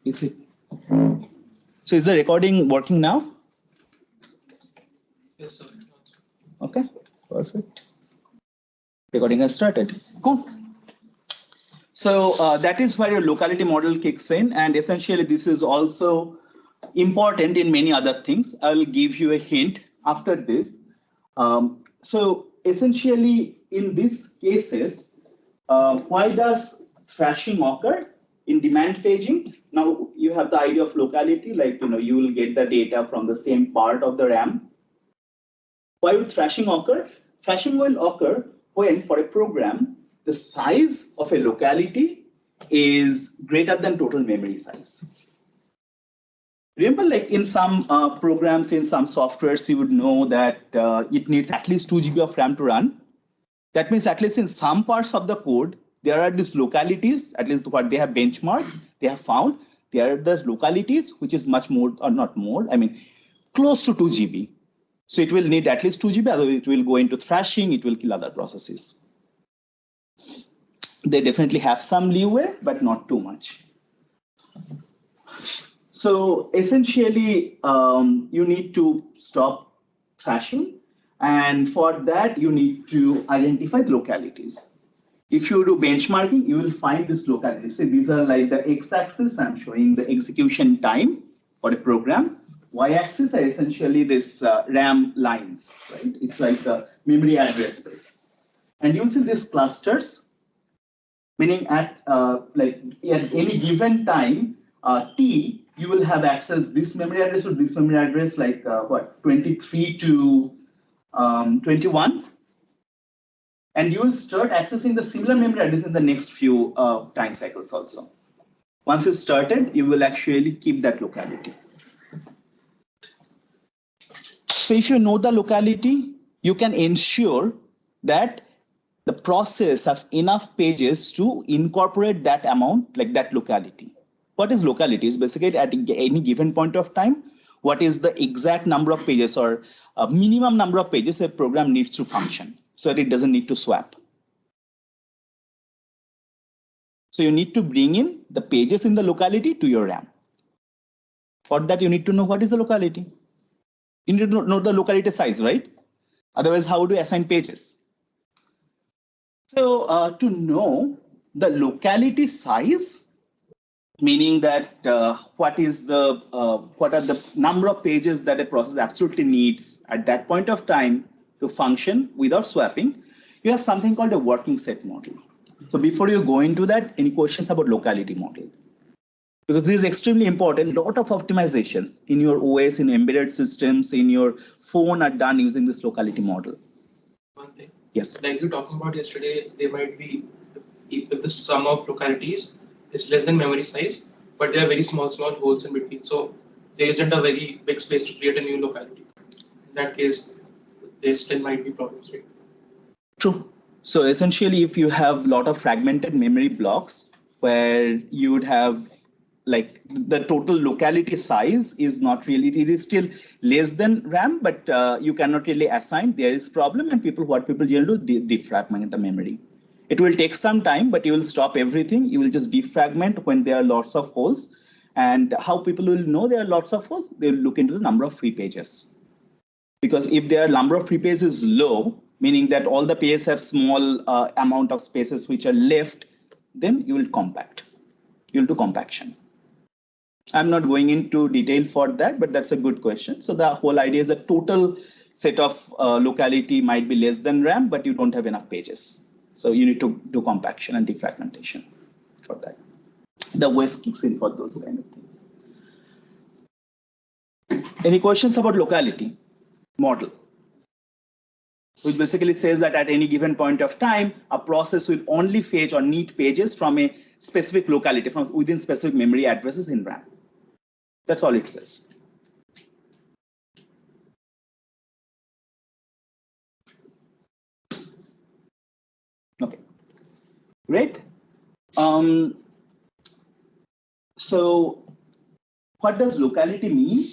Is it? So is the recording working now? Yes, sir. Okay, perfect. Recording has started. Cool. So that is where your locality model kicks in, and essentially this is also important in many other things. I'll give you a hint after this. So essentially in these cases, why does thrashing occur in demand paging? Now you have the idea of locality, like you will get the data from the same part of the RAM. Why would thrashing occur? Thrashing will occur when, for a program, the size of a locality is greater than total memory size. Remember, like in some programs, in some softwares, you would know that it needs at least 2 GB of RAM to run. That means at least in some parts of the code, there are these localities, at least what they have benchmarked, they have found, there are the localities, which is much more, or not more, I mean, close to 2 GB. So it will need at least 2 GB, otherwise it will go into thrashing, it will kill other processes. They definitely have some leeway, but not too much. So essentially, you need to stop thrashing. And for that, you need to identify the localities. If you do benchmarking, you will find this locality. See, these are like the x-axis. I'm showing the execution time for a program. Y-axis are essentially this RAM lines, right? It's like the memory address space. And you'll see these clusters, meaning at any given time, t, you will have access this memory address or this memory address, like 23 to 21. And you will start accessing the similar memory address in the next few time cycles also. Once it's started, you will actually keep that locality. So if you know the locality, you can ensure that the process have enough pages to incorporate that amount, like that locality. What is locality? It's basically at any given point of time, what is the exact number of pages or a minimum number of pages a program needs to function so that it doesn't need to swap. So you need to bring in the pages in the locality to your RAM. For that, you need to know what is the locality. You need to know the locality size, right? Otherwise, how do you assign pages? So to know the locality size, meaning that what are the number of pages that a process absolutely needs at that point of time to function without swapping, you have something called a working set model. So before you go into that, any questions about locality model? Because this is extremely important. A lot of optimizations in your OS, in embedded systems, in your phone are done using this locality model. One thing. Yes. Like you talking about yesterday, there might be, if the sum of localities is less than memory size, but there are very small holes in between. So there isn't a very big space to create a new locality. In that case, there still might be problems, right? True. So essentially, if you have a lot of fragmented memory blocks where you would have like the total locality size is not really, it is still less than RAM, but you cannot really assign, there is problem, and what people generally do, defragment the memory. It will take some time, but you will stop everything. You will just defragment when there are lots of holes. And how people will know there are lots of holes, they will look into the number of free pages. Because if their number of free pages is low, meaning that all the pages have small amount of spaces which are left, then you will compact. You'll do compaction. I'm not going into detail for that, but that's a good question. So the whole idea is a total set of locality might be less than RAM, but you don't have enough pages. So you need to do compaction and defragmentation for that. The WES kicks in for those kind of things. Any questions about locality model? Which basically says that at any given point of time, a process will only fetch or need pages from a specific locality, from within specific memory addresses in RAM. That's all it says. Okay, great. So what does locality mean?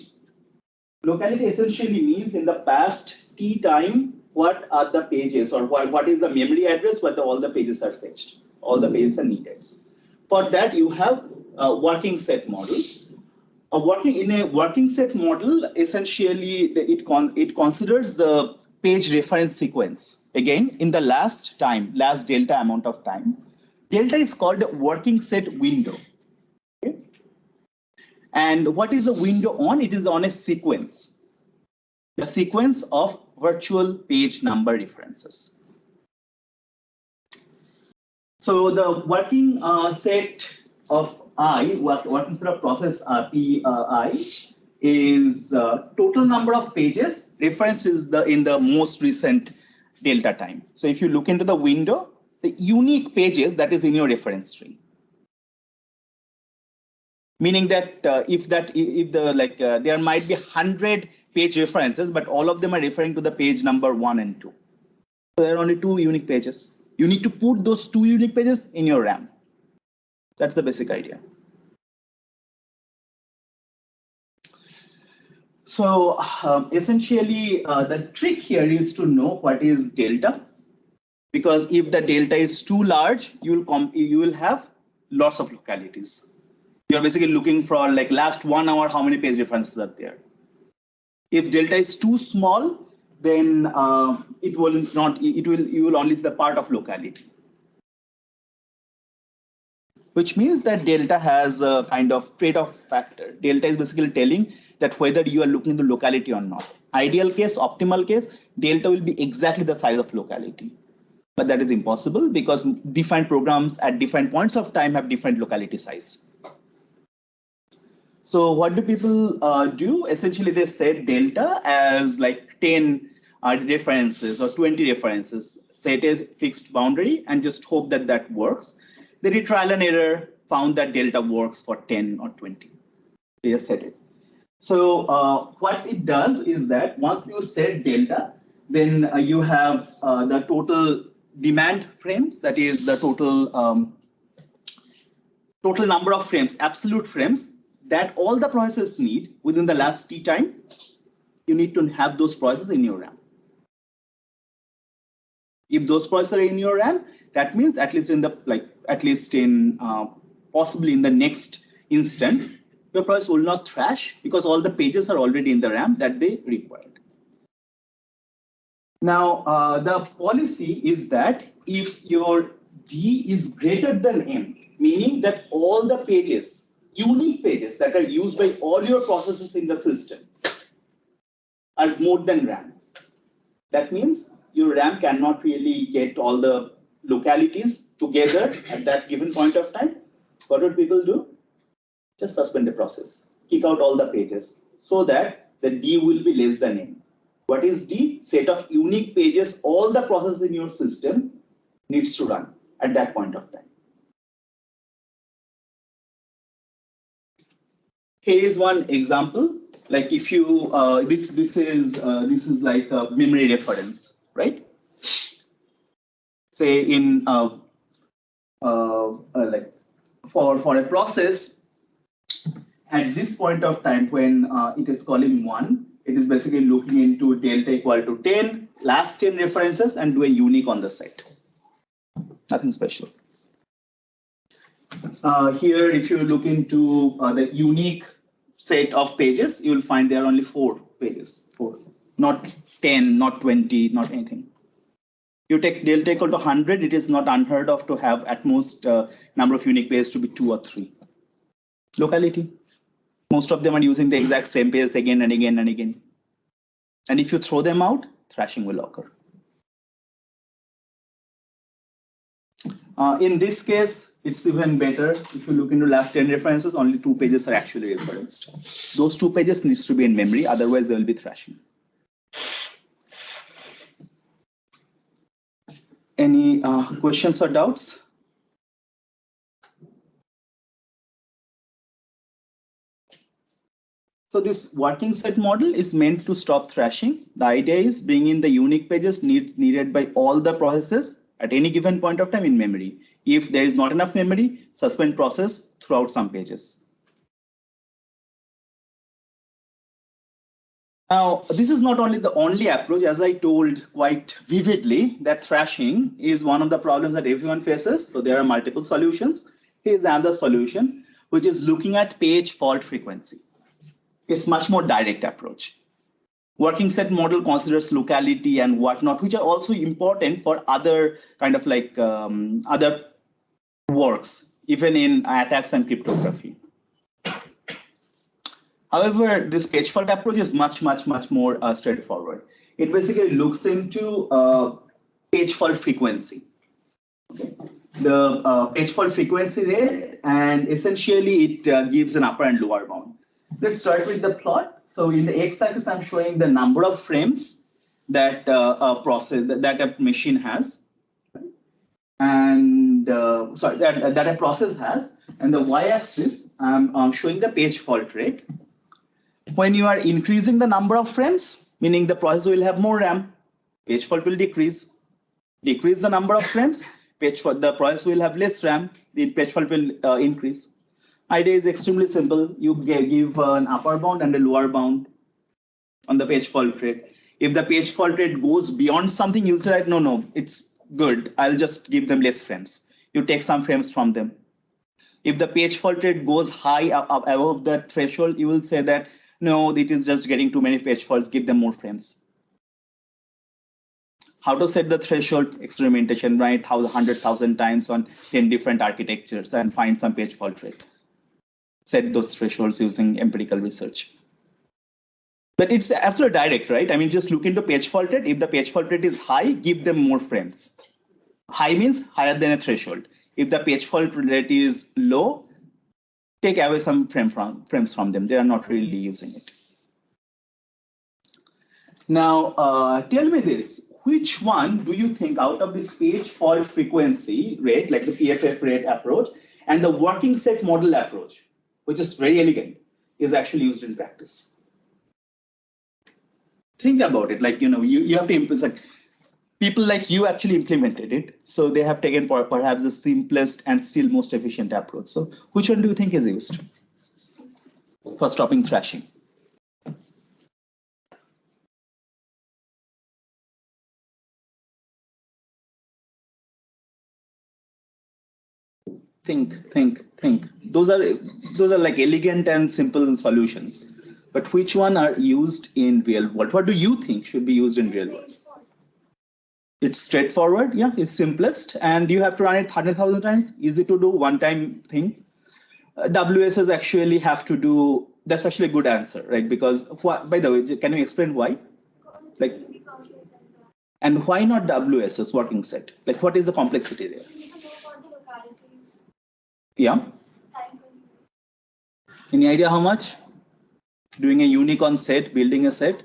Locality essentially means in the past t time, what are the pages, or what is the memory address where all the pages are fetched, all the pages are needed. For that, you have working set model. In a working set model, essentially it considers the page reference sequence. Again, in the last delta amount of time. Delta is called a working set window. Okay? And what is the window on? It is on a sequence. The sequence of virtual page number references. So the working set of working set of process PI is total number of pages. Reference is in the most recent delta time. So if you look into the window, the unique pages that is in your reference string. Meaning that there might be 100 page references, but all of them are referring to the page number 1 and 2. So there are only 2 unique pages. You need to put those 2 unique pages in your RAM. That's the basic idea. So essentially, the trick here is to know what is delta, because if the delta is too large, you will have lots of localities. You're basically looking for like last 1 hour, how many page references are there. If delta is too small, then you will only see the part of locality. Which means that delta has a kind of trade-off factor. Delta is basically telling that whether you are looking into locality or not. Ideal case, optimal case, delta will be exactly the size of locality. But that is impossible because different programs at different points of time have different locality size. So what do people do? Essentially, they set delta as like 10 references or 20 references, set a fixed boundary and just hope that that works. They did trial and error, found that delta works for 10 or 20. They just set it. So what it does is that once you set delta, then you have the total demand frames, that is the total number of frames, absolute frames, that all the processes need within the last t time. You need to have those processes in your RAM. If those processes are in your RAM, that means at least possibly in the next instant, your process will not thrash because all the pages are already in the RAM that they required. Now, the policy is that if your D is greater than M, meaning that all the pages, unique pages that are used by all your processes in the system are more than RAM. That means your RAM cannot really get all the localities together at that given point of time. What would people do? Just suspend the process, kick out all the pages so that the D will be less than M. What is D? Set of unique pages all the processes in your system needs to run at that point of time. Here is one example. Like if you this is like a memory reference, right? Say in like for a process at this point of time when it is calling 1, it is basically looking into delta equal to 10, last 10 references, and do a unique on the set. Nothing special. Here, if you look into the unique set of pages, you will find there are only 4 pages, 4, not 10, not 20, not anything. You take delta equal to 100, it is not unheard of to have at most number of unique pages to be 2 or 3. Locality. Most of them are using the exact same pages again and again and again. And if you throw them out, thrashing will occur. In this case, it's even better. If you look into last 10 references, only 2 pages are actually referenced. Those 2 pages needs to be in memory, otherwise they will be thrashing. Any questions or doubts? So this working set model is meant to stop thrashing. The idea is bring in the unique pages needed by all the processes at any given point of time in memory. If there is not enough memory, suspend process throughout some pages. Now, this is not only the only approach, as I told quite vividly, that thrashing is one of the problems that everyone faces. So there are multiple solutions. Here's another solution. which is looking at page fault frequency. It's much more direct approach. Working set model considers locality and whatnot, which are also important for other kind of like other works, even in attacks and cryptography. However, this page fault approach is much more straightforward. It basically looks into page fault frequency. Okay. The page fault frequency rate, and essentially it gives an upper and lower bound. Let's start with the plot. So in the x-axis, I'm showing the number of frames that that a machine has, and that a process has, and the y-axis, I'm showing the page fault rate. When you are increasing the number of frames, meaning the process will have more RAM, page fault will decrease. Decrease the number of frames, the process will have less RAM, the page fault will increase. Idea is extremely simple. You give an upper bound and a lower bound on the page fault rate. If the page fault rate goes beyond something, you'll say that no, it's good. I'll just give them less frames. You take some frames from them. If the page fault rate goes high above that threshold, you will say that no, it is just getting too many page faults. Give them more frames. How to set the threshold? Experimentation, right? 100,000 times on 10 different architectures and find some page fault rate. Set those thresholds using empirical research. But it's absolutely direct, right? I mean, just look into page fault rate. If the page fault rate is high, give them more frames. High means higher than a threshold. If the page fault rate is low, take away some frames from them. They are not really using it. Now, tell me this. Which one do you think out of this page fault frequency rate, like the PFF rate approach, and the working set model approach, which is very elegant, is actually used in practice? Think about it. Like, you have to implement, like, people like you actually implemented it. So they have taken perhaps the simplest and still most efficient approach. So which one do you think is used for stopping thrashing? Think. Those are like elegant and simple solutions. But which one are used in real world? What do you think should be used in real world? It's straightforward. Yeah, it's simplest. And you have to run it 100,000 times. Easy to do, one-time thing. WSs actually have to do, that's actually a good answer, right? Because, by the way, can you explain why? Like, and why not WSs, working set? Like, what is the complexity there? Yeah. Any idea how much? Doing a unicorn set, building a set?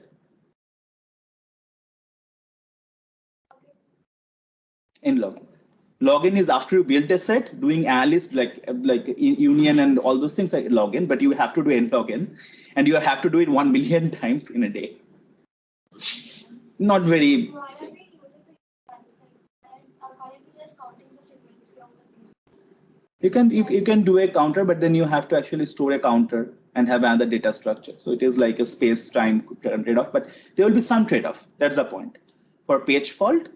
In login. Login is after you build a set, doing alice like union and all those things like login, but you have to do end login, and you have to do it 1 million times in a day. Not very. You can do a counter, but then you have to actually store a counter and have another data structure. So it is like a space-time trade-off, but there will be some trade-off. That's the point. For page fault,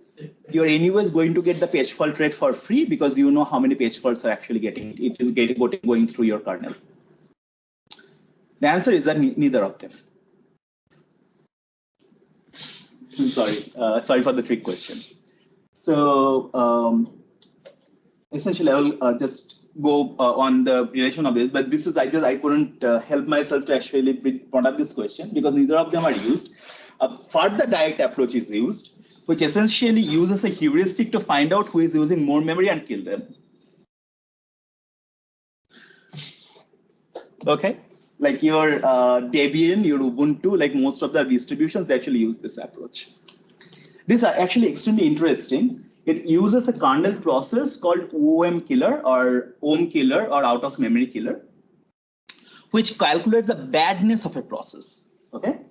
you're anyways going to get the page fault rate for free because you know how many page faults are actually getting. It is going through your kernel. The answer is that neither of them. Sorry for the trick question. So essentially, I will just go on the relation of this, but this is I couldn't help myself to actually bring up this question because neither of them are used. Further direct approach is used, which essentially uses a heuristic to find out who is using more memory and kill them. Okay, like your Debian, your Ubuntu, like most of the distributions, they actually use this approach. This is actually extremely interesting. It uses a kernel process called OM killer or out of memory killer, which calculates the badness of a process. Okay.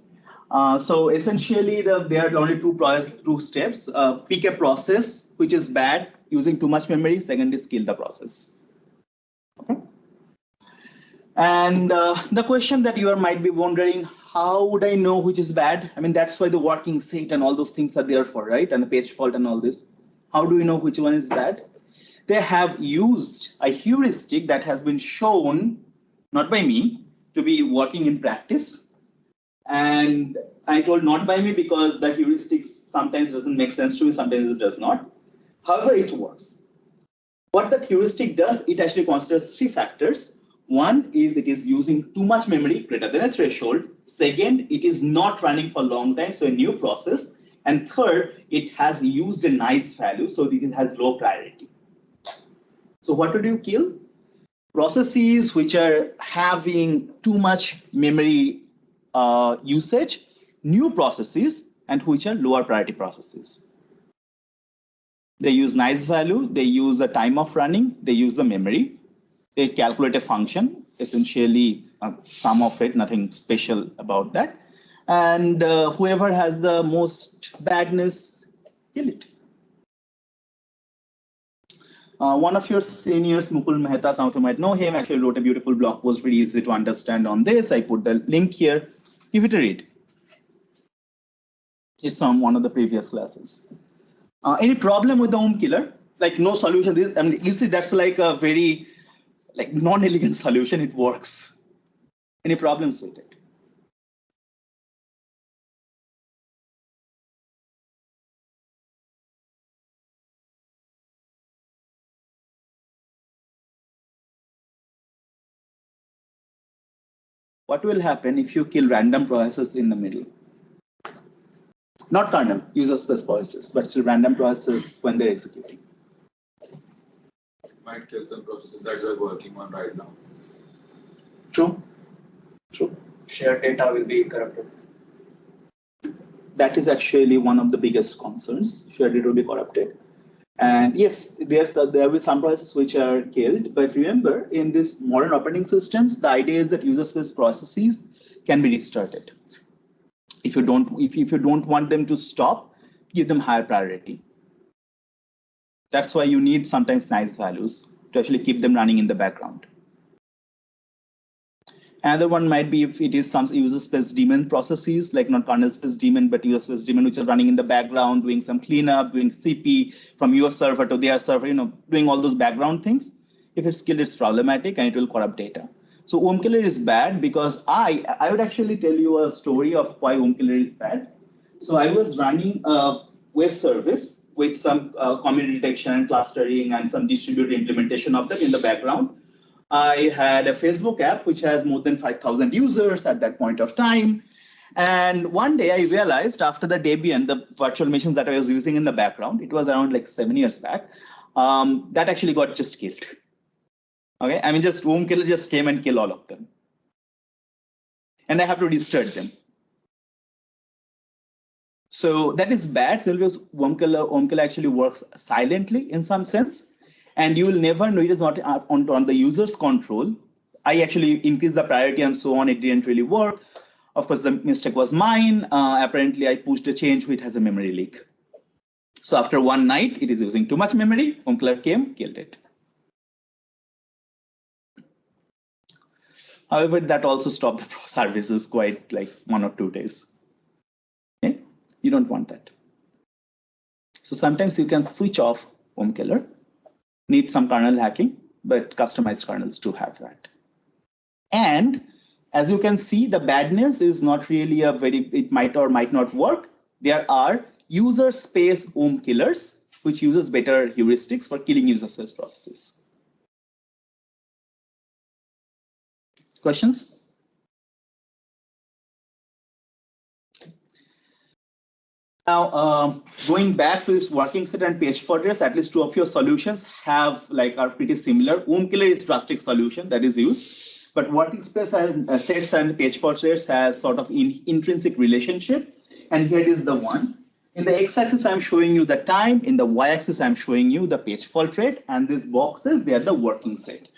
So essentially, there are only two steps. Pick a process which is bad, using too much memory. Second is kill the process. Okay. And the question that you might be wondering, how would I know which is bad? I mean, that's why the working set and all those things are there for, right? And the page fault and all this. How do we know which one is bad? they have used a heuristic that has been shown, not by me, to be working in practice. And I told not by me because the heuristic sometimes doesn't make sense to me, sometimes it does not. However, it works. What the heuristic does, it actually considers three factors. One is it is using too much memory, greater than a threshold. Second, it is not running for a long time, so a new process. And third, it has used a nice value, so it has low priority. So what would you kill? Processes which are having too much memory usage, new processes, and which are lower priority processes. They use nice value, they use the time of running, they use the memory, they calculate a function, essentially sum of it, nothing special about that. And whoever has the most badness, kill it. One of your seniors, Mukul Mehta, some of you might know him, actually wrote a beautiful blog post, very easy to understand on this. I put the link here. Give it a read. It's from one of the previous classes. Any problem with the Om killer? Like no solution. This, I mean, you see, that's like a very non-elegant solution. It works. Any problems with it? What will happen if you kill random processes in the middle? Not kernel, user space processes, but still random processes when they're executing. Might kill some processes that we're working on right now. True. True. Shared data will be corrupted. That is actually one of the biggest concerns. Shared data will be corrupted. And yes, there will be some processes which are killed, but remember, in this modern operating systems, the idea is that user space processes can be restarted. If you don't want them to stop, give them higher priority. That's why you need sometimes nice values to actually keep them running in the background. Another one might be if it is some user space daemon processes, like not kernel space daemon, but user space daemon, which are running in the background, doing some cleanup, doing CP from your server to their server, doing all those background things. If it's killed, it's problematic and it will corrupt data. So OhmKiller is bad because I would actually tell you a story of why OhmKiller is bad. So I was running a web service with some community detection and clustering and some distributed implementation of that in the background. I had a Facebook app which has more than 5,000 users at that point of time. And one day I realized after the Debian, the virtual machines that I was using in the background, it was around like 7 years back, that actually got just killed. Okay, I mean, just OhmKiller just came and killed all of them. And I have to restart them. So that is bad. So OhmKiller actually works silently in some sense. And you will never know it is not on the user's control. I actually increased the priority and so on. It didn't really work. Of course, the mistake was mine. Apparently, I pushed a change which has a memory leak. So after one night, it is using too much memory. OhmKiller came, killed it. However, that also stopped the services quite like 1 or 2 days. Okay? You don't want that. So sometimes you can switch off OhmKiller. Need some kernel hacking, but customized kernels do have that. And as you can see, the badness is not really it might or might not work. There are user space OhmKillers, which uses better heuristics for killing user space processes. Questions? Now, going back to this working set and page fault rates, at least two of your solutions are pretty similar. OhmKiller is drastic solution that is used, but working space and sets and page fault rates has sort of intrinsic relationship. And here is the one. In the x-axis, I'm showing you the time. In the y-axis, I'm showing you the page fault rate. And these boxes, they are the working set.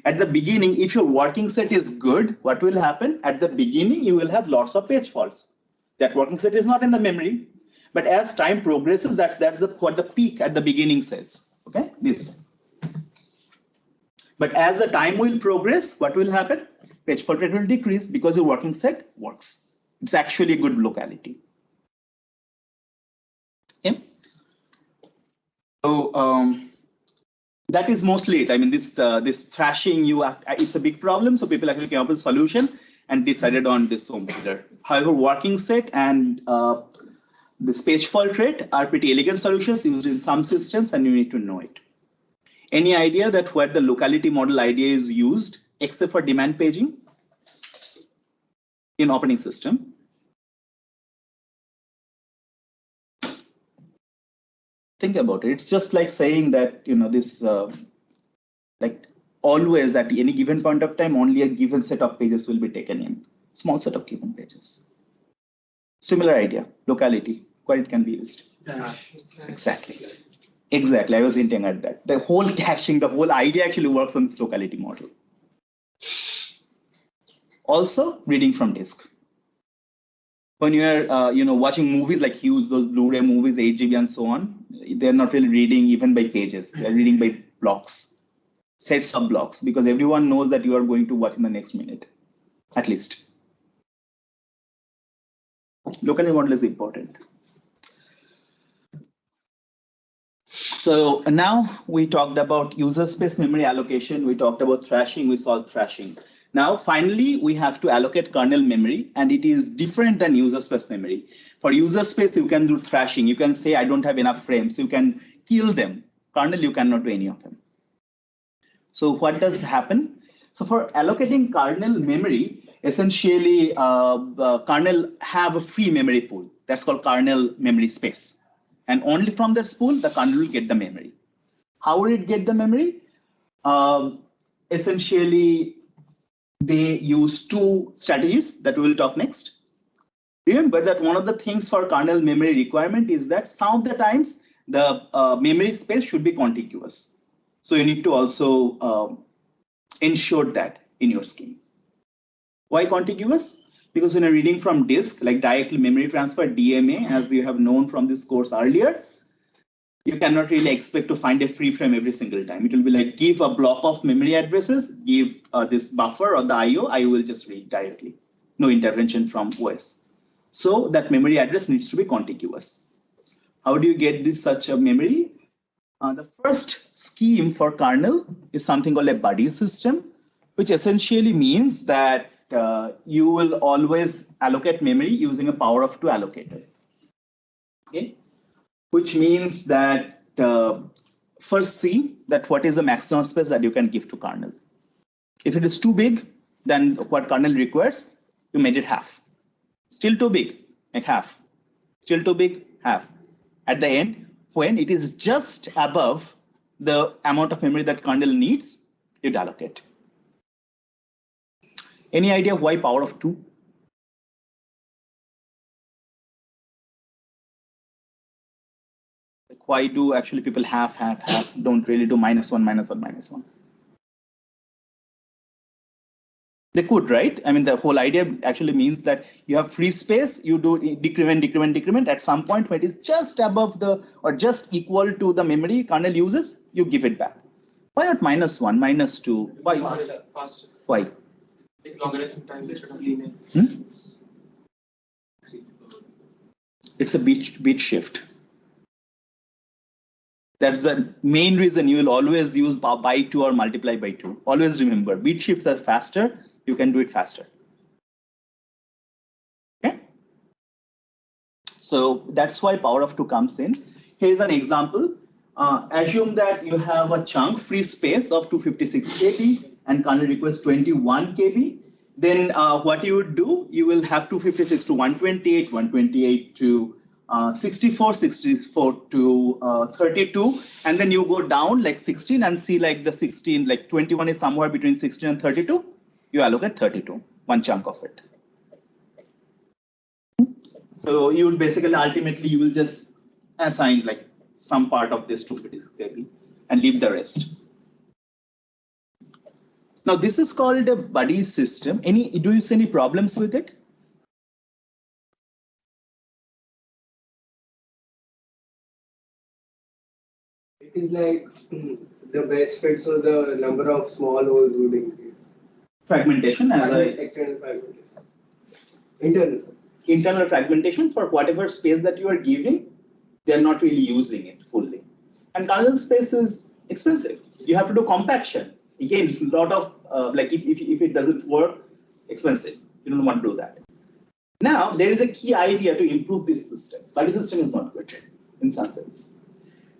At the beginning, if your working set is good, what will happen? At the beginning, you will have lots of page faults. That working set is not in the memory. But as time progresses, that's what the peak at the beginning says. Okay, this. But as the time will progress, what will happen? Page fault rate will decrease because your working set works. It's actually a good locality. Okay. So that is mostly it. I mean, this thrashing, it's a big problem. So people actually came up with a solution and decided on this home builder. However, working set and this page fault rate are pretty elegant solutions used in some systems, and you need to know it. Any idea that where the locality model idea is used, except for demand paging in operating system? Think about it. It's just like saying that, this, like always at any given point of time, only a given set of pages will be taken in, small set of given pages. Similar idea, locality, where it can be used. Exactly. Exactly, I was hinting at that. The whole caching, the whole idea actually works on this locality model. Also, reading from disk. When you're watching movies like huge, those Blu-ray movies, 8 GB and so on, they're not really reading even by pages. They're reading by blocks, sets of blocks, because everyone knows that you are going to watch in the next minute, at least. Locality model is important. So now we talked about user space memory allocation. We talked about thrashing. We solved thrashing. Now, finally, we have to allocate kernel memory, and it is different than user space memory. For user space, you can do thrashing. You can say, I don't have enough frames. You can kill them. Kernel, you cannot do any of them. So what does happen? So for allocating kernel memory, essentially, kernel have a free memory pool. That's called kernel memory space. And only from that pool, the kernel will get the memory. How will it get the memory? Essentially, they use two strategies that we will talk next. Remember that one of the things for kernel memory requirement is that some of the times the memory space should be contiguous. So you need to also ensure that in your scheme. Why contiguous? Because when you're reading from disk, like directly memory transfer, DMA, as you have known from this course earlier, you cannot really expect to find a free frame every single time. It will be like, give a block of memory addresses, give this buffer or the I will just read directly. No intervention from OS. So that memory address needs to be contiguous. How do you get this such a memory? The first scheme for kernel is something called a buddy system, which essentially means that you will always allocate memory using a power of 2 allocator. Okay, which means that first see that what is the maximum space that you can give to kernel. If it is too big, then what kernel requires, you made it half. Still too big, make half. Still too big, half. At the end, when it is just above the amount of memory that kernel needs, you'd allocate. Any idea why power of 2? Like why do actually people half, don't really do -1, -1, -1? They could, right? I mean, the whole idea actually means that you have free space, you do decrement. At some point when it is just above the, or just equal to the memory kernel uses, you give it back. Why not -1, -2? Why? Faster. Why? Take logarithmic time instead of linear. It's a bit shift. That's the main reason you will always use by 2 or multiply by 2. Always remember, bit shifts are faster. You can do it faster. Okay. So that's why power of 2 comes in. Here's an example. Assume that you have a chunk free space of 256 KB and kernel requires 21 KB. Then what you would do, you will have 256 to 128, 128 to 64, 64 to 32, and then you go down like 16 and see like the 16, like 21 is somewhere between 16 and 32. You allocate 32, one chunk of it. So you would basically ultimately you will just assign like some part of this 256 KB and leave the rest. Now this is called a buddy system. Do you see any problems with it? It is like the best fit, so the number of small holes would increase. Fragmentation as external fragmentation. Internal fragmentation for whatever space that you are giving, they are not really using it fully. And kernel space is expensive. You have to do compaction. Again, a lot of like if it doesn't work, expensive. You don't want to do that. Now there is a key idea to improve this system. Buddy system is not good in some sense.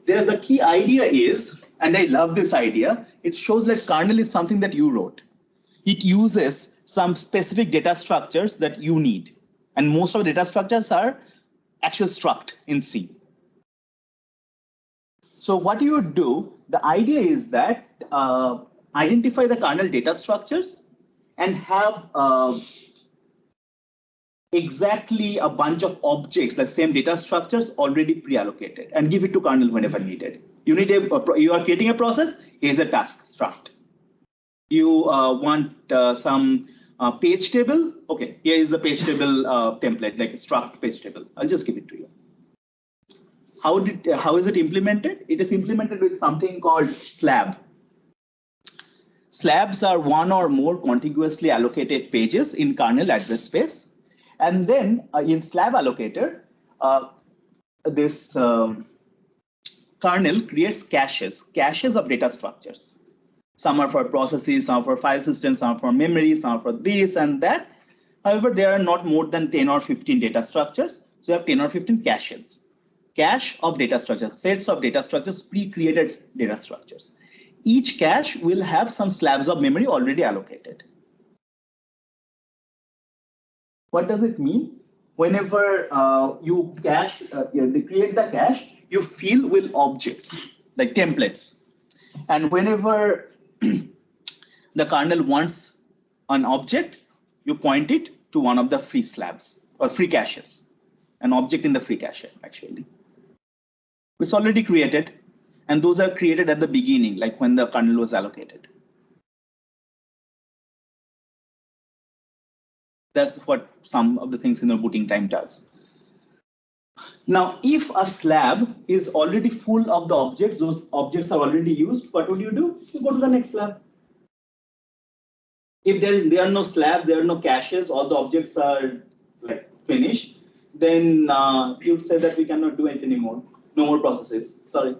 There the key idea is, and I love this idea, it shows that kernel is something that you wrote. It uses some specific data structures that you need. And most of the data structures are actual struct in C. So what you would do, the idea is that identify the kernel data structures and have exactly a bunch of objects, the same data structures already pre-allocated, and give it to kernel whenever needed. You need you are creating a process, here's a task struct. You want some page table, okay, here is the page table template, like a struct page table. I'll just give it to you. How is it implemented? It is implemented with something called slab. Slabs are one or more contiguously allocated pages in kernel address space. And then in slab allocator, this kernel creates caches of data structures. Some are for processes, some are for file systems, some are for memory, some are for this and that. However, there are not more than 10 or 15 data structures. So you have 10 or 15 caches. Cache of data structures, sets of data structures, pre-created data structures. Each cache will have some slabs of memory already allocated. What does it mean? Whenever you cache, they create the cache, you fill with objects like templates. And whenever the kernel wants an object, you point it to one of the free slabs or free caches, an object in the free cache actually. It's already created, and those are created at the beginning, like when the kernel was allocated. That's what some of the things in the booting time does. Now, if a slab is already full of the objects, those objects are already used, what would you do? You go to the next slab. If there are no slabs, there are no caches, all the objects are like finished, then you'd say that we cannot do it anymore. No more processes, sorry.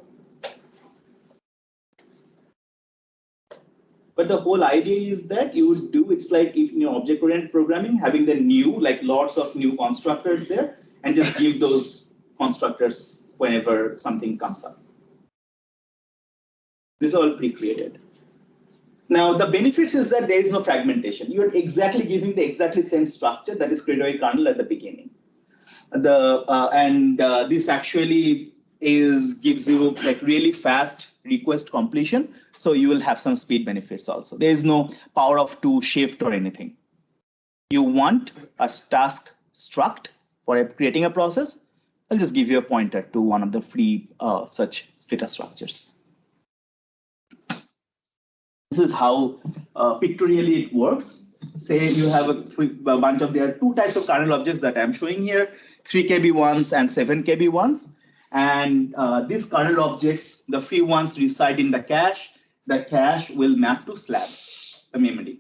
But the whole idea is that you would do, it's like if in your object-oriented programming, having the new, like lots of new constructors there, and just give those constructors whenever something comes up. This is all pre-created. Now, the benefits is that there is no fragmentation. You are exactly giving the exactly same structure that is created by kernel at the beginning. This actually gives you like really fast request completion. So you will have some speed benefits also. There is no power of 2 shift or anything. You want a task struct for creating a process. I'll just give you a pointer to one of the free such data structures. This is how pictorially it works. Say you have a bunch of, there are 2 types of kernel objects that I'm showing here, 3 KB ones and 7 KB ones. And these kernel objects, the free ones reside in the cache. The cache will map to slab, the memory.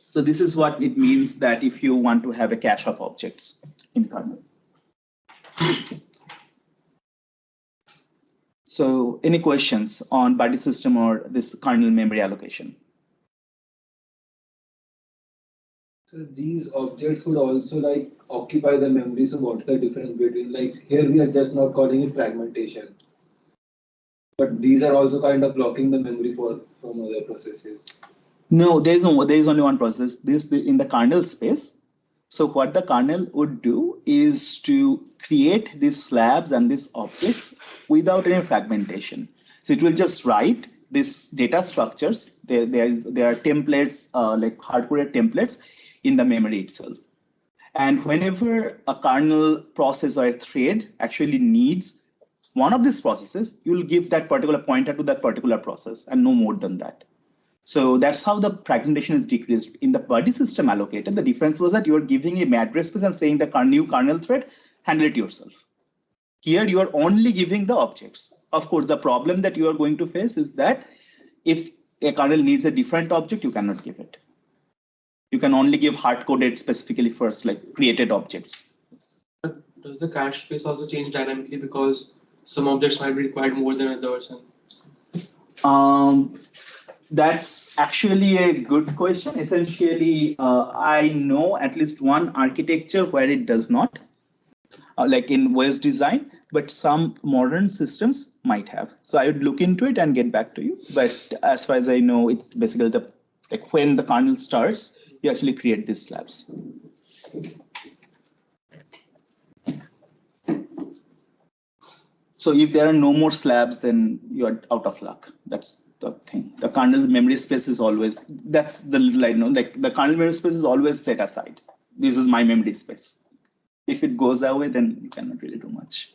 So this is what it means that if you want to have a cache of objects in kernel. So any questions on buddy system or this kernel memory allocation? So these objects would also like occupy the memory. So what's the difference between, like here we are just not calling it fragmentation, but these are also kind of blocking the memory from other processes. No, there is only one process. This in the kernel space. So what the kernel would do is to create these slabs and these objects without any fragmentation. So it will just write these data structures. There are templates, like hard-coded templates in the memory itself. And whenever a kernel process or a thread actually needs one of these processes, you will give that particular pointer to that particular process and no more than that. So that's how the fragmentation is decreased. In the buddy system allocator, the difference was that you are giving a address space and saying the new kernel thread, handle it yourself. Here you are only giving the objects. Of course, the problem that you are going to face is that if a kernel needs a different object, you cannot give it. You can only give hard-coded specifically first, like created objects. Does the cache space also change dynamically? Because some objects might be required more than others. That's actually a good question. Essentially, I know at least one architecture where it does not, like in OS design, but some modern systems might have. So I would look into it and get back to you. But as far as I know, it's basically the like when the kernel starts, you actually create these slabs. So if there are no more slabs, then you are out of luck. That's the thing. The kernel memory space is always, that's the line, like the kernel memory space is always set aside. This is my memory space. If it goes away, then you cannot really do much.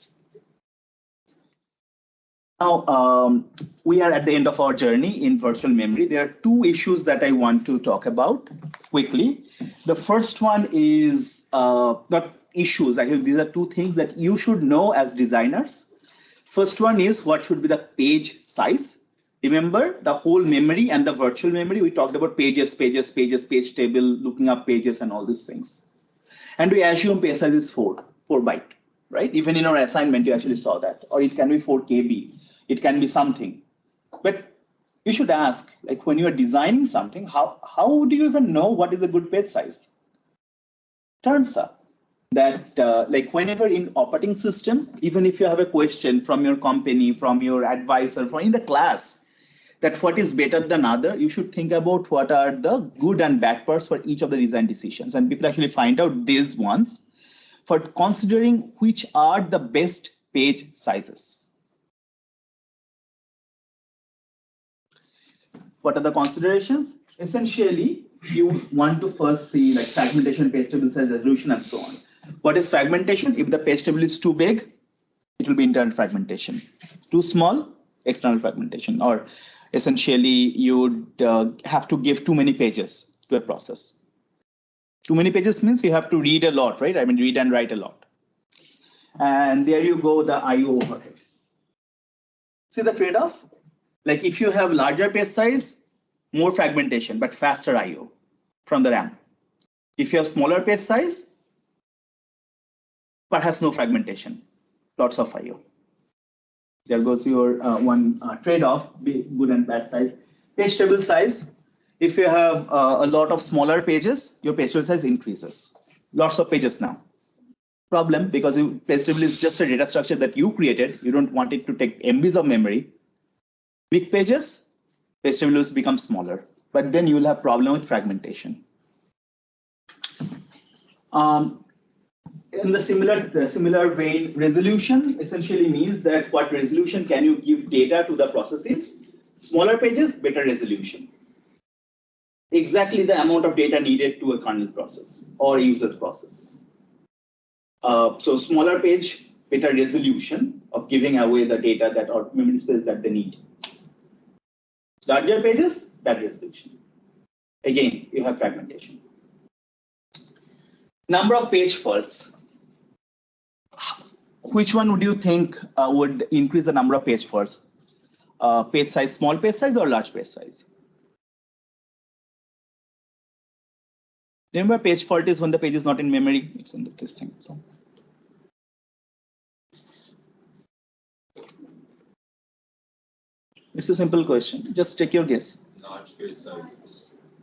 Now, we are at the end of our journey in virtual memory. There are two issues that I want to talk about quickly. The first one is not issues. Actually, these are two things that you should know as designers. First one is what should be the page size. Remember the whole memory and the virtual memory, we talked about pages, page table, looking up pages and all these things. And we assume page size is 4 byte, right? Even in our assignment, you actually saw that. Or it can be 4 KB, it can be something. But you should ask, like when you are designing something, how do you even know what is a good page size? Turns out that like whenever in operating system, even if you have a question from your company, from your advisor, from in the class, that what is better than other, you should think about what are the good and bad parts for each of the design decisions. And people actually find out these ones for considering which are the best page sizes. What are the considerations? Essentially, you want to first see like fragmentation, page table size, resolution, and so on. What is fragmentation? If the page table is too big, it will be internal fragmentation. Too small, external fragmentation. Or essentially, you'd have to give too many pages to a process. Too many pages means you have to read a lot, right? I mean, read and write a lot. And there you go, the IO overhead. See the trade-off? Like if you have larger page size, more fragmentation, but faster IO from the RAM. If you have smaller page size, perhaps no fragmentation, lots of IO. There goes your one trade-off, good and bad size. Page table size, if you have a lot of smaller pages, your page table size increases. Lots of pages now. Problem, because page table is just a data structure that you created. You don't want it to take MBs of memory. Big pages, page table will become smaller, but then you will have problem with fragmentation. In the similar vein, resolution essentially means that what resolution can you give data to the processes? Smaller pages, better resolution. Exactly the amount of data needed to a kernel process or user process. So smaller page, better resolution of giving away the data that or memory space that they need. Larger pages, bad resolution. Again, you have fragmentation. Number of page faults. Which one would you think would increase the number of page faults? Page size, small page size or large page size? Remember, page fault is when the page is not in memory, it's in this thing. So. It's a simple question. Just take your guess. Large page size.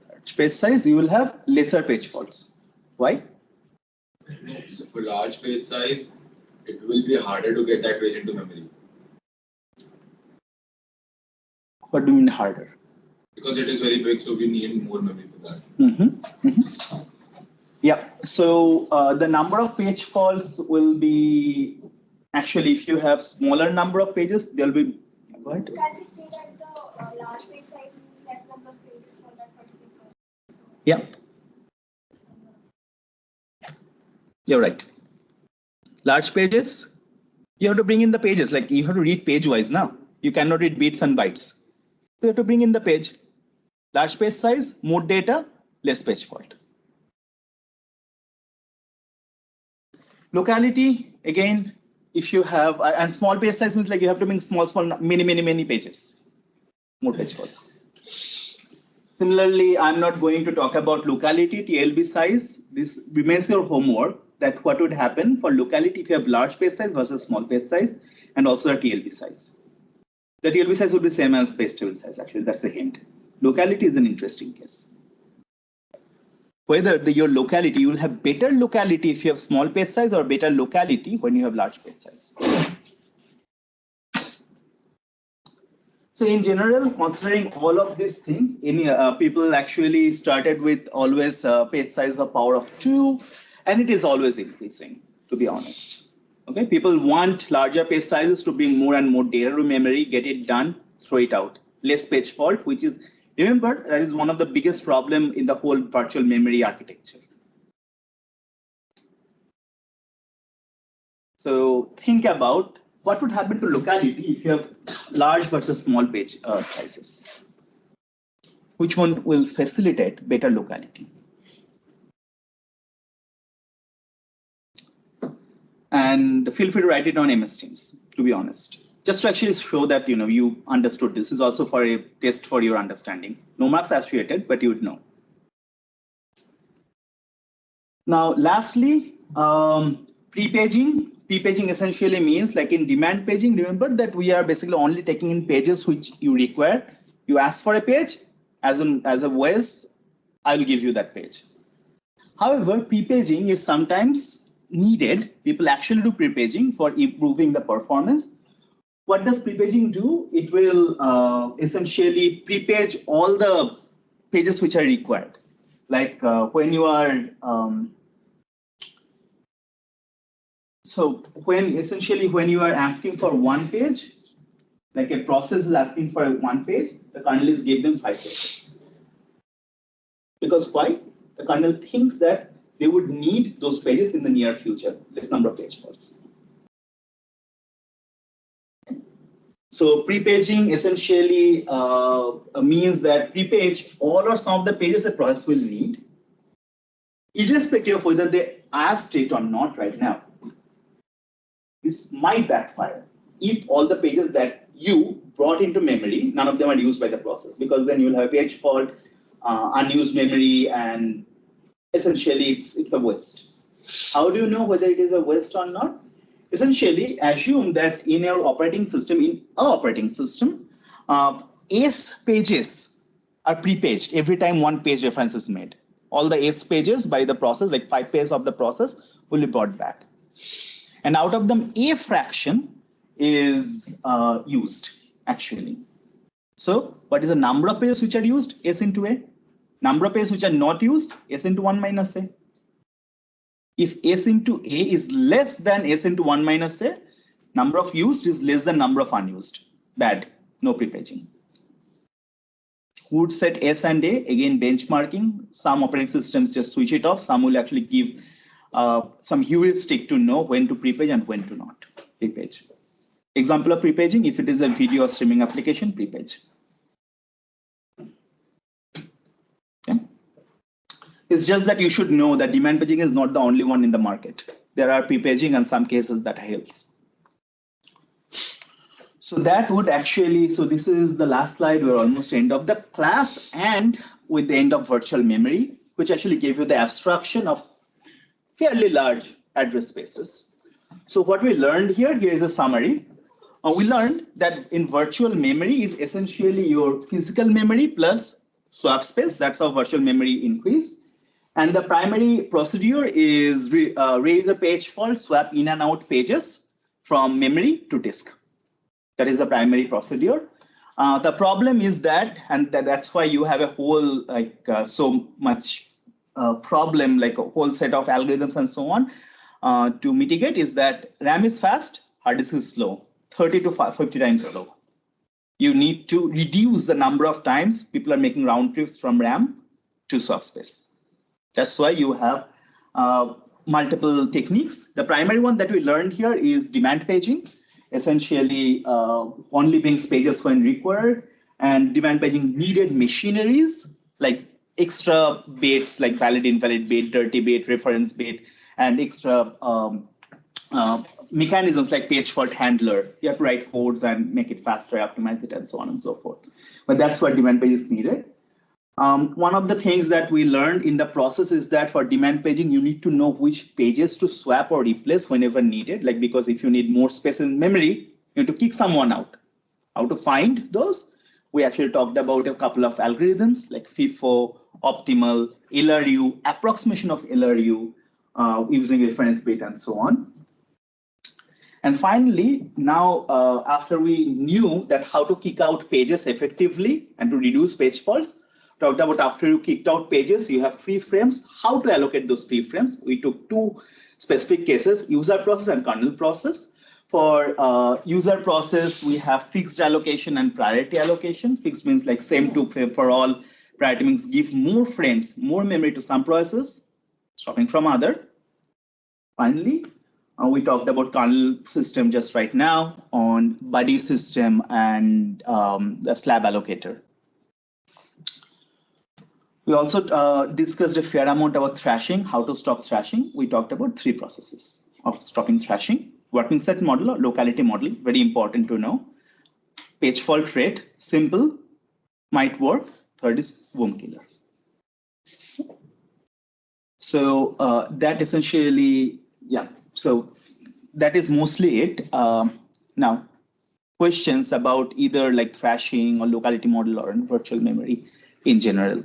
Large page size, you will have lesser page faults. Why? For large page size, it will be harder to get that page into memory. What do you mean harder? Because it is very big, so we need more memory for that. Yeah, so the number of page faults will be, actually, if you have smaller number of pages, there'll be, go ahead. Can we say that the large page size means less number of pages for that particular process? Yeah. You're right. Large pages, you have to bring in the pages, like you have to read page wise now. You cannot read bits and bytes. You have to bring in the page. Large page size, more data, less page fault. Locality, again, if you have, and small page size means like you have to bring small, many pages, more page faults. Similarly, I'm not going to talk about locality, TLB size. This remains your homework, that what would happen for locality if you have large page size versus small page size. and also the TLB size. The TLB size would be same as page table size. Actually, that's a hint. Locality is an interesting case. Whether your locality, you will have better locality if you have small page size or better locality when you have large page size. So in general, considering all of these things, people actually started with always page size of power of 2, and it is always increasing, to be honest. Okay, people want larger page sizes to bring more and more data to memory, get it done, throw it out. Less page fault, which is, remember, that is one of the biggest problem in the whole virtual memory architecture. So think about what would happen to locality if you have large versus small page sizes. Which one will facilitate better locality? And feel free to write it on MS Teams, to be honest. Just to actually show that you understood. This is also for a test for your understanding. No marks associated, but you would know. Now, lastly, pre-paging. Pre-paging essentially means, like in demand paging, remember that we are basically only taking in pages which you require. You ask for a page, as a voice, I will give you that page. However, pre-paging is sometimes needed. People actually do pre-paging for improving the performance. What does pre-paging do? It will essentially pre-page all the pages which are required. Like when you are, when you are asking for one page, like a process is asking for one page, the kernel is give them 5 pages. Because why? The kernel thinks that they would need those pages in the near future, less number of page faults. So pre-paging essentially means that pre-page all or some of the pages a process will need, irrespective of whether they asked it or not right now. This might backfire if all the pages that you brought into memory, none of them are used by the process, because then you'll have page fault, unused memory, and essentially it's a waste. How do you know whether it is a waste or not? Essentially, assume that in your operating system, S pages are pre-paged every time one page reference is made. All the S pages by the process, like 5 pages of the process, will be brought back. And out of them, a fraction is used, actually. So what is the number of pages which are used? S into A. Number of pages which are not used? S into 1 minus A. If S into A is less than S into 1 minus A, number of used is less than number of unused. Bad, no pre-paging. Would set S and A, again benchmarking. Some operating systems just switch it off. Some will actually give some heuristic to know when to pre-page and when to not pre-page. Example of pre-paging, if it is a video or streaming application, pre-page. Okay. It's just that you should know that demand paging is not the only one in the market. There are pre-paging and some cases that helps. So that would actually, so this is the last slide. We're almost end of the class and with the end of virtual memory, which actually gave you the abstraction of fairly large address spaces. So what we learned here is a summary. We learned that in virtual memory is essentially your physical memory plus swap space. That's how virtual memory increased. And the primary procedure is raise a page fault, swap in and out pages from memory to disk. That is the primary procedure. The problem is that, and that's why you have a whole so much problem, like a whole set of algorithms and so on to mitigate, is that RAM is fast, hard disk is slow, 30 to 50 times slow. You need to reduce the number of times people are making round trips from RAM to swap space. That's why you have multiple techniques. The primary one that we learned here is demand paging. Essentially, only brings pages when required, and demand paging needed machineries like extra baits like valid, invalid bait, dirty bait, reference bait, and extra mechanisms like page fault handler. You have to write codes and make it faster, optimize it, and so on and so forth. But that's what demand page is needed. One of the things that we learned in the process is that for demand paging, you need to know which pages to swap or replace whenever needed. Like, because if you need more space in memory, You need to kick someone out. How to find those? We actually talked about a couple of algorithms like FIFO, optimal, LRU, approximation of LRU, using reference bit and so on. And finally, now after we knew that how to kick out pages effectively and to reduce page faults, talked about after you kicked out pages, you have free frames, how to allocate those free frames. We took two specific cases, user process and kernel process. For user process, we have fixed allocation and priority allocation. Fixed means like same 2 frame for all. Priority means give more frames, more memory to some processes, stopping from other. Finally, we talked about kernel system just right now on buddy system and the slab allocator. We also discussed a fair amount about thrashing, how to stop thrashing. We talked about 3 processes of stopping thrashing. Working set model or locality model, very important to know. Page fault rate, simple, might work. Third is worm killer. So that essentially, yeah, so that is mostly it. Now, questions about either like thrashing or locality model or virtual memory in general.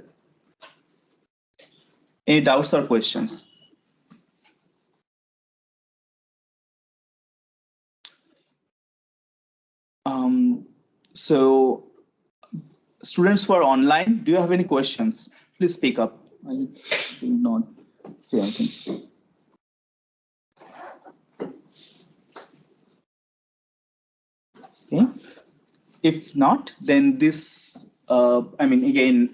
Any doubts or questions? So students who are online, do you have any questions? Please speak up. I will not say anything. Okay. If not, then this, I mean, again,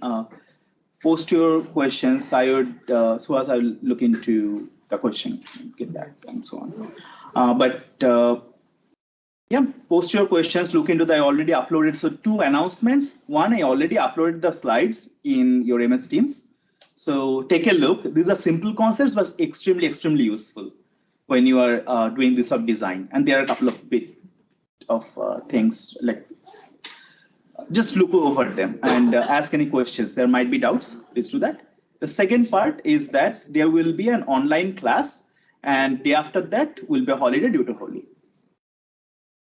post your questions. I would, Suhas, I'll look into the question, get back and so on. Yeah, post your questions, look into the, I already uploaded. So 2 announcements. One, I already uploaded the slides in your MS Teams. So take a look. These are simple concepts, but extremely, extremely useful when you are doing this sort of design. And there are a couple of bit of things like, just look over them and ask any questions. There might be doubts, please do that. The second part is that there will be an online class and day after that will be a holiday due to Holi.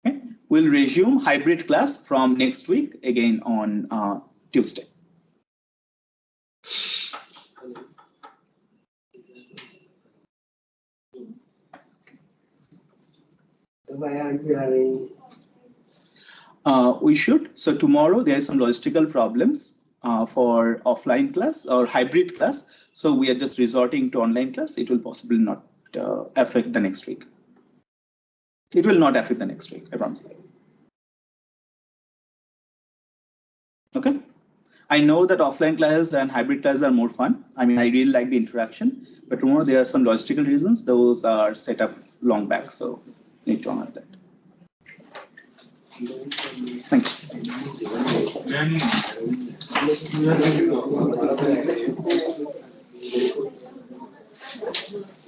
Okay. We'll resume hybrid class from next week again on Tuesday. Why aren't we having? We should. So tomorrow there are some logistical problems for offline class or hybrid class. So we are just resorting to online class. It will possibly not affect the next week. It will not affect the next week, I promise. Okay. I know that offline classes and hybrid classes are more fun. I mean, I really like the interaction, but tomorrow there are some logistical reasons. Those are set up long back, so need to honor that. Thank you.